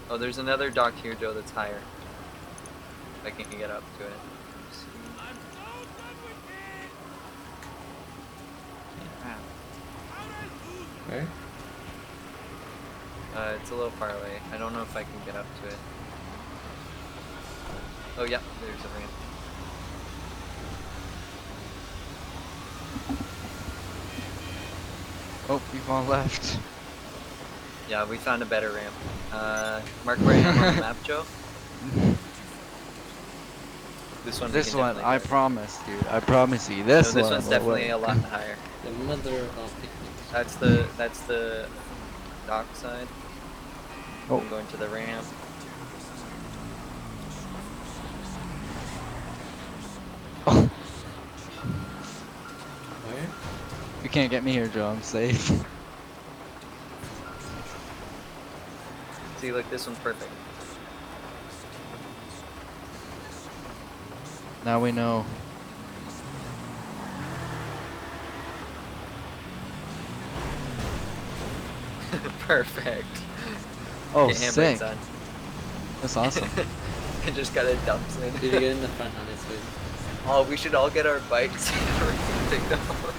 Oh, there's another dock here, Joe, that's higher. I can get up to it. Where? It's a little far away. I don't know if I can get up to it. Oh, yeah, there's a ramp. Oh, we've all left. Yeah, we found a better ramp. Mark where I am on the map, Joe. This one. This one, I promise, dude. I promise you. This no, one. this one's definitely a lot higher. The mother of picnics. That's the dock side. Oh. I'm going to the ramp. Oh. Where? You can't get me here, Joe. I'm safe. See, look, this one's perfect. Now we know. Perfect. Oh, Get sick. handbrakes on. That's awesome. I just got a dumps in. Did you get in the front on this way? Oh, we should all get our bikes and take them off.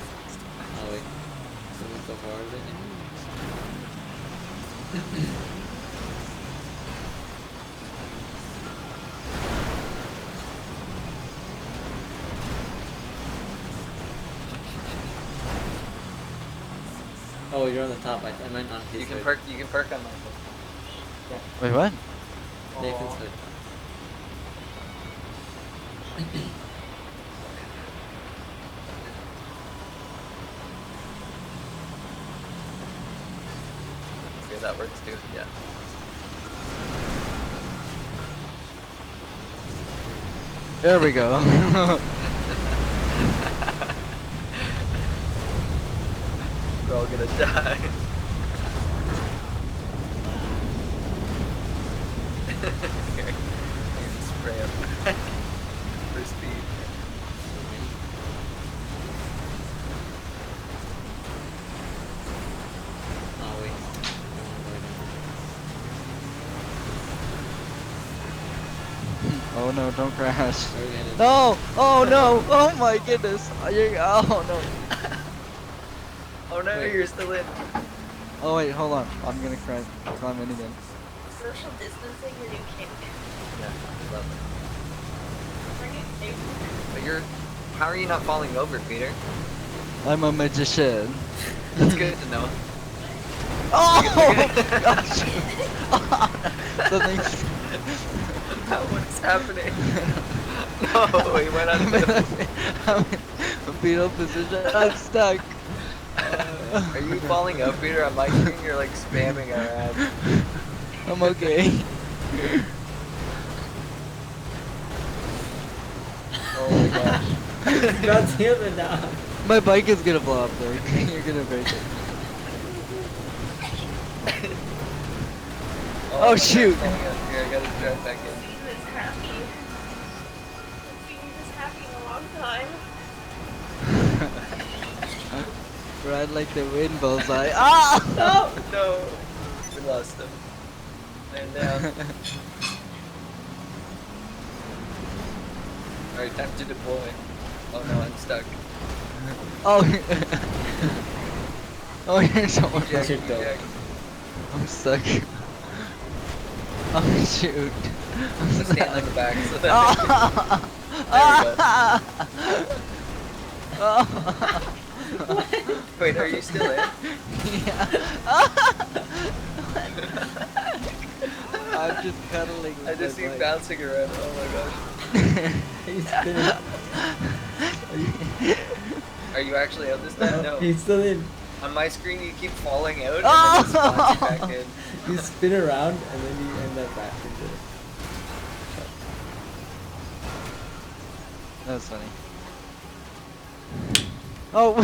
Oh wait. Someone's so far with it. Oh, you're on the top. I meant on his You can hood. park. You can park on my hood. Wait, what? Nathan's hood. Okay, that works too. Yeah. There we go. We're all gonna die. Here, spray up for speed. Oh wait. Oh no, don't crash. Where are we headed? No! Oh no! Oh my goodness! Oh no! Oh no, Wait. you're still in. Oh wait, hold on. I'm gonna climb in again. Social distancing your new kink. Yeah, love Are you safe? it. But you're. How are you not falling over, Peter? I'm a magician. That's good to know. Oh! Gosh. Something. What's happening? No, he went on the. I'm in a fetal position. I'm stuck. Are you falling up, Peter? On my screen, you're like spamming our ads. I'm okay. Oh my gosh. God's healing now. My bike is gonna blow up there. You're gonna break it. Oh, shoot. Here, I gotta drive back in. Seen this happy. I've seen this happy in a long time. Ride like the wind, bullseye. Ah! Oh no! We lost him. Laying down. Alright, time to deploy. Oh no, I'm stuck. Oh. Oh, you're so much. Eject, Shoot, though. eject. I'm stuck. Oh shoot. I'm Let's stand on the back so that Oh. Wait, are you still in? Yeah. I'm just cuddling with I just see my you bike. bouncing around. Oh my gosh. He's spinning. Are you actually out this time? No. He's still in. On my screen, you keep falling out and Oh! then you spawn back in. You spin around and then you end up back into it. That was funny. Oh.